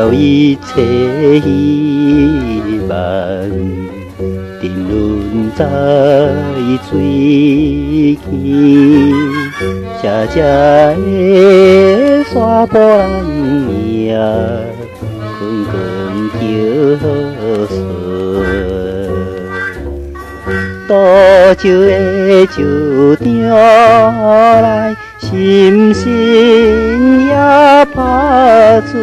了一切希望，沉沦在水边，斜斜的沙坡咱命，滚滚叫顺。多少个石场内，心心也拍水。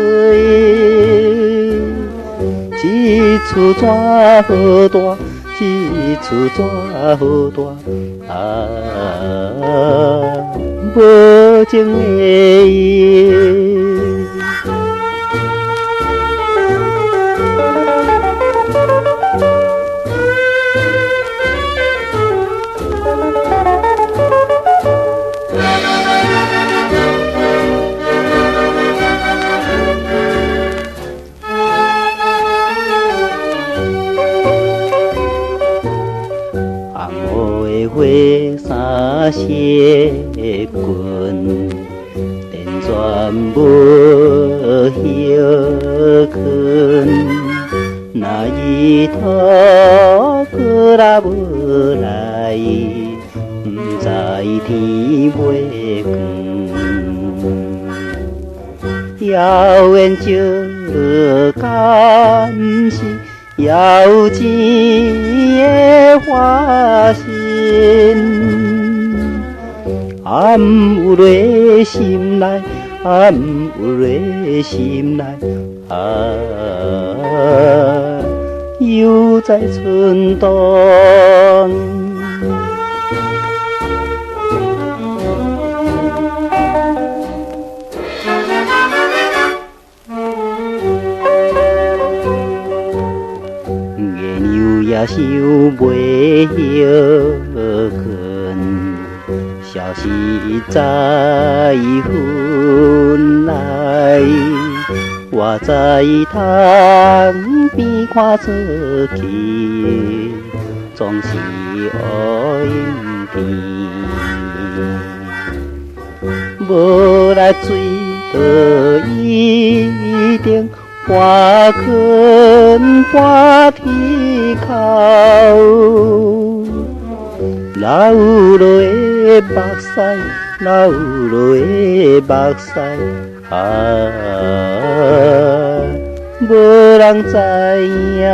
一厝怎好大，一厝怎好大啊！无情的伊。花衫鞋裙，电钻无休困。那日头过来无来，不知天袂光。遥远就敢是要钱的花心，暗有落心内，暗有落心内，犹在春冬。也想袂休困，消息在云来，我在窗边看出去，总是乌阴天。无来水就一定半困半天哭，哪有落的目屎，哪有落的目屎无人知影。